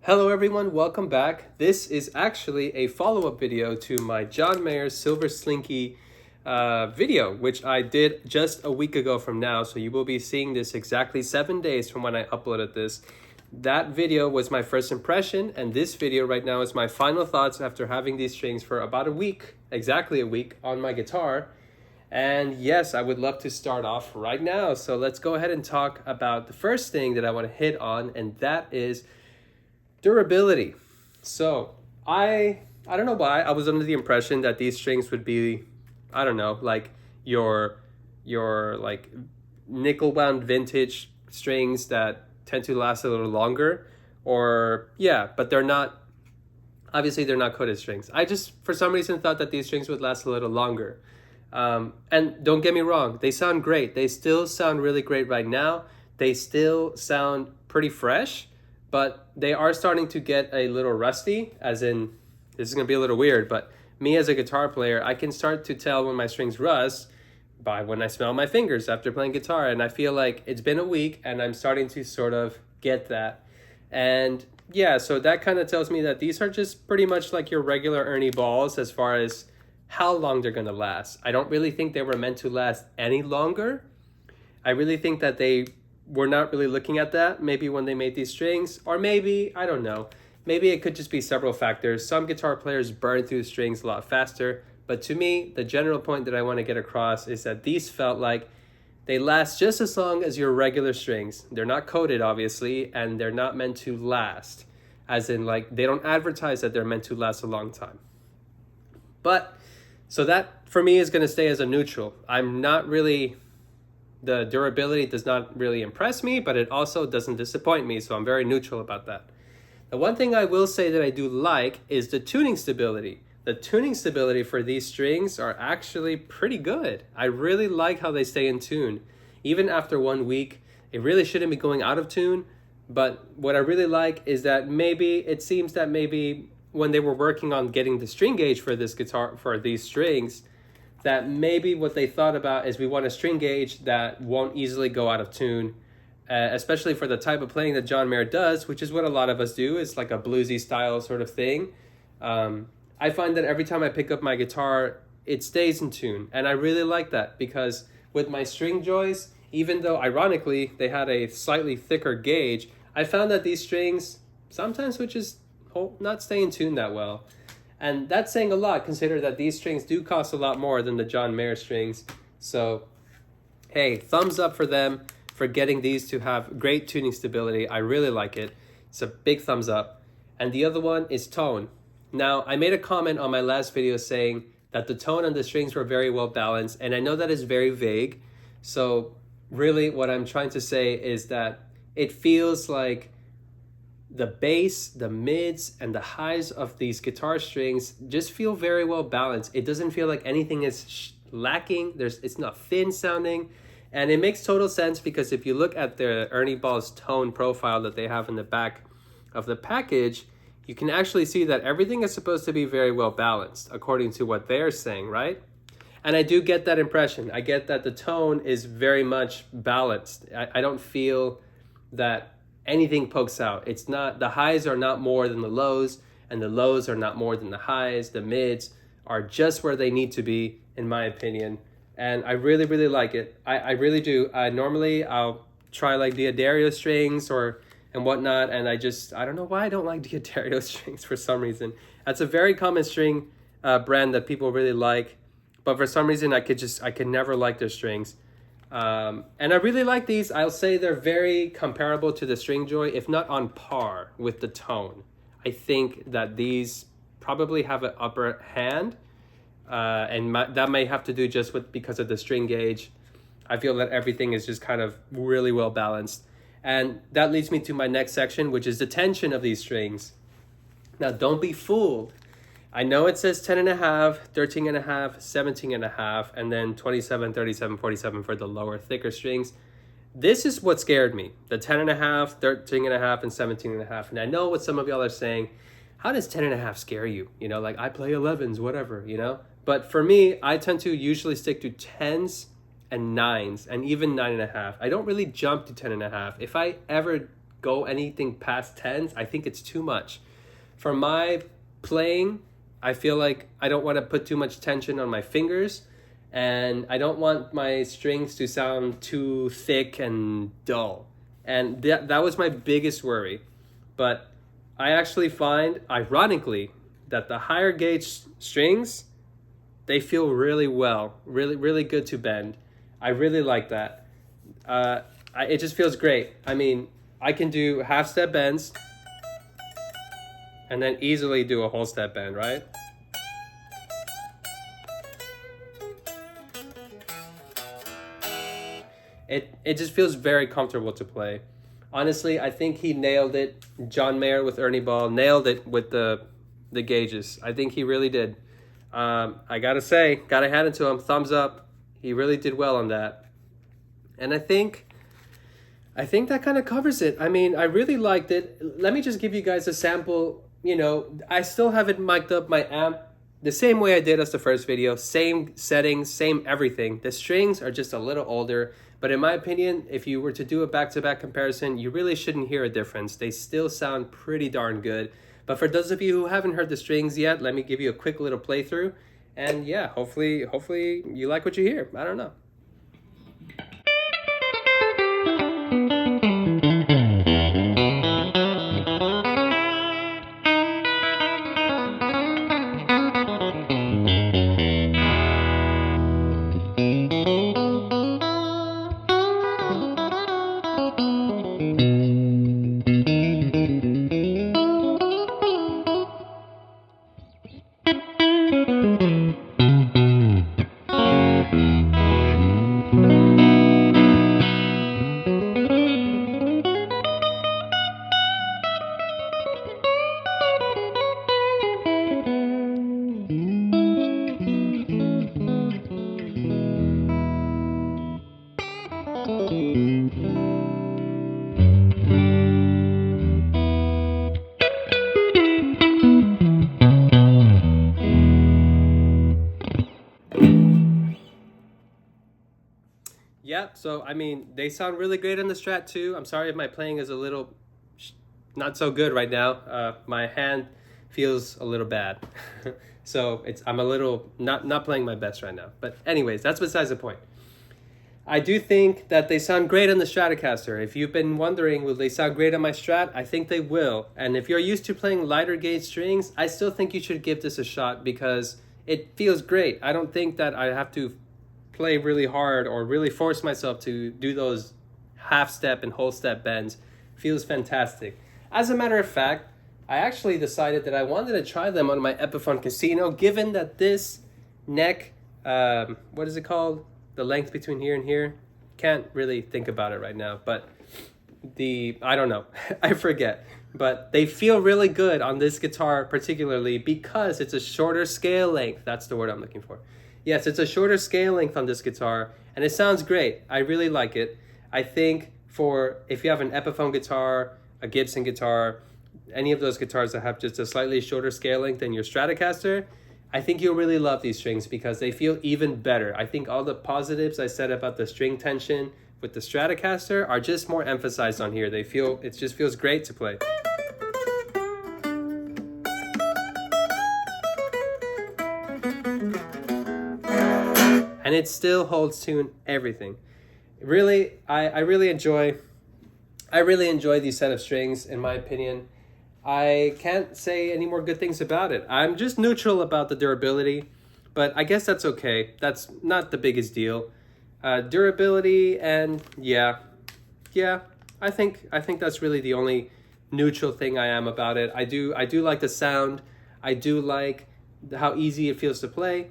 Hello everyone, welcome back. This is actually a follow-up video to my John Mayer's Silver Slinky video, which I did just a week ago from now. So you will be seeing this exactly 7 days from when I uploaded this. That video was my first impression, and this video right now is my final thoughts after having these strings for about a week, exactly a week, on my guitar. And yes, I would love to start off right now. So let's go ahead and talk about the first thing that I want to hit on, and that is durability. So I don't know why I was under the impression that these strings would be, I don't know, like your like nickel wound vintage strings that tend to last a little longer, or yeah, but they're not. Obviously, they're not coated strings. I just for some reason thought that these strings would last a little longer. And don't get me wrong, they sound great. They still sound really great right now. They still sound pretty fresh, but they are starting to get a little rusty, as in, this is going to be a little weird, but me as a guitar player, I can start to tell when my strings rust by when I smell my fingers after playing guitar. And I feel like it's been a week and I'm starting to sort of get that. And yeah, so that kind of tells me that these are just pretty much like your regular Ernie balls as far as how long they're going to last. I don't really think they were meant to last any longer. I really think that we're not really looking at that maybe when they made these strings, or maybe, I don't know, maybe it could just be several factors. Some guitar players burn through strings a lot faster, but to me, the general point that I want to get across is that these felt like they last just as long as your regular strings. They're not coated, obviously, and they're not meant to last, as in, like, they don't advertise that they're meant to last a long time. But so that for me is going to stay as a neutral. The durability does not really impress me, but it also doesn't disappoint me, so I'm very neutral about that. The one thing I will say that I do like is the tuning stability. The tuning stability for these strings are actually pretty good. I really like how they stay in tune. Even after 1 week, it really shouldn't be going out of tune, but what I really like is that it seems that maybe when they were working on getting the string gauge for this guitar, for these strings, that maybe what they thought about is we want a string gauge that won't easily go out of tune, especially for the type of playing that John Mayer does, which is what a lot of us do. It's like a bluesy style sort of thing. I find that every time I pick up my guitar, it stays in tune. And I really like that because with my string joys, even though ironically they had a slightly thicker gauge, I found that these strings sometimes would just not stay in tune that well. And that's saying a lot, consider that these strings do cost a lot more than the John Mayer strings. So, hey, thumbs up for them for getting these to have great tuning stability. I really like it. It's a big thumbs up. And the other one is tone. Now, I made a comment on my last video saying that the tone on the strings were very well balanced, and I know that is very vague. So, really what I'm trying to say is that it feels like the bass, the mids, and the highs of these guitar strings just feel very well balanced. It doesn't feel like anything is lacking. It's not thin sounding. And it makes total sense because if you look at the Ernie Ball's tone profile that they have in the back of the package, you can actually see that everything is supposed to be very well balanced according to what they're saying, right? And I do get that impression. I get that the tone is very much balanced. I don't feel that anything pokes out. It's not, the highs are not more than the lows, and the lows are not more than the highs. The mids are just where they need to be, in my opinion. And I really, really like it. I really do. Normally I'll try like Diodario strings and whatnot, and I don't know why I don't like Diodario strings for some reason. That's a very common string brand that people really like, but for some reason I could never like their strings. And I really like these. I'll say they're very comparable to the String Joy, if not on par with the tone. I think that these probably have an upper hand, and that may have to do just because of the string gauge. I feel that everything is just kind of really well balanced. And that leads me to my next section, which is the tension of these strings. Now, don't be fooled. I know it says 10.5, 13.5, 17.5, and then 27, 37, 47 for the lower, thicker strings. This is what scared me, the 10.5, 13.5, and 17.5. And I know what some of y'all are saying, how does 10.5 scare you? You know, like I play 11s, whatever, you know? But for me, I tend to usually stick to 10s and 9s, and even 9.5. I don't really jump to 10.5. If I ever go anything past 10s. I think it's too much. For my playing, I feel like I don't want to put too much tension on my fingers, and I don't want my strings to sound too thick and dull. And that was my biggest worry. But I actually find, ironically, that the higher gauge strings, they feel really well, really good to bend. I really like that. It just feels great. I mean, I can do half step bends and then easily do a whole step bend, right? It just feels very comfortable to play. Honestly, I think he nailed it. John Mayer with Ernie Ball nailed it with the gauges. I think he really did. I gotta hand it to him. Thumbs up. He really did well on that. And I think that kind of covers it. I mean, I really liked it. Let me just give you guys a sample. You know, I still haven't mic'd up my amp the same way I did as the first video. Same settings, same everything. The strings are just a little older. But in my opinion, if you were to do a back-to-back comparison, you really shouldn't hear a difference. They still sound pretty darn good. But for those of you who haven't heard the strings yet, let me give you a quick little playthrough. And yeah, hopefully you like what you hear. I don't know. Yep, so I mean, they sound really great on the Strat too. I'm sorry if my playing is a little not so good right now. My hand feels a little bad. So I'm a little not playing my best right now. But anyways, that's besides the point. I do think that they sound great on the Stratocaster. If you've been wondering, will they sound great on my Strat? I think they will. And if you're used to playing lighter gauge strings, I still think you should give this a shot because it feels great. I don't think that I have to play really hard or really force myself to do those half step and whole step bends. Feels fantastic. As a matter of fact, I actually decided that I wanted to try them on my Epiphone Casino, given that this neck, what is it called? The length between here and here. Can't really think about it right now, but I don't know. I forget. But they feel really good on this guitar particularly because it's a shorter scale length. That's the word I'm looking for. Yes, it's a shorter scale length on this guitar, and it sounds great. I really like it. I think if you have an Epiphone guitar, a Gibson guitar, any of those guitars that have just a slightly shorter scale length than your Stratocaster, I think you'll really love these strings because they feel even better. I think all the positives I said about the string tension with the Stratocaster are just more emphasized on here. It just feels great to play. And it still holds tune everything. Really, I really enjoy these set of strings, in my opinion. I can't say any more good things about it. I'm just neutral about the durability, but I guess that's okay. That's not the biggest deal. Durability and yeah, I think that's really the only neutral thing I am about it. I do like the sound. I do like how easy it feels to play.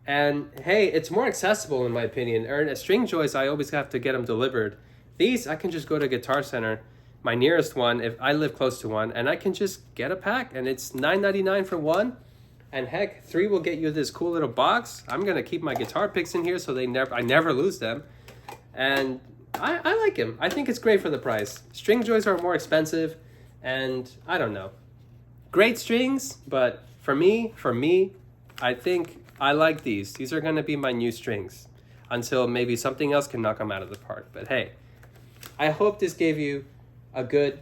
And hey, it's more accessible in my opinion. String joys, I always have to get them delivered. These, I can just go to Guitar Center, my nearest one, if I live close to one, and I can just get a pack, and it's $9.99 for one. And heck, 3 will get you this cool little box. I'm gonna keep my guitar picks in here so I never lose them. And I like them. I think it's great for the price. String joys are more expensive, and I don't know. Great strings, but for me, I think I like these. These are going to be my new strings until maybe something else can knock them out of the park. But hey, I hope this gave you a good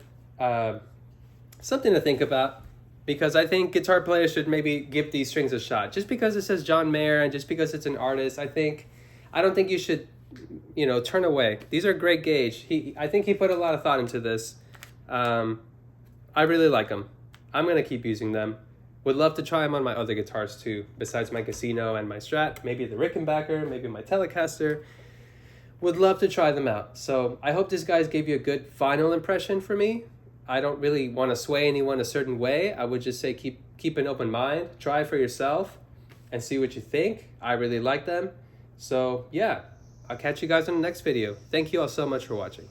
something to think about, because I think guitar players should maybe give these strings a shot. Just because it says John Mayer and just because it's an artist, I don't think you should, turn away. These are great gauge. I think he put a lot of thought into this. I really like them. I'm gonna keep using them. Would love to try them on my other guitars too, besides my Casino and my Strat, maybe the Rickenbacker, maybe my Telecaster. Would love to try them out. So I hope this guys gave you a good final impression for me. I don't really want to sway anyone a certain way. I would just say keep an open mind, try for yourself, and see what you think. I really like them. So yeah, I'll catch you guys in the next video. Thank you all so much for watching.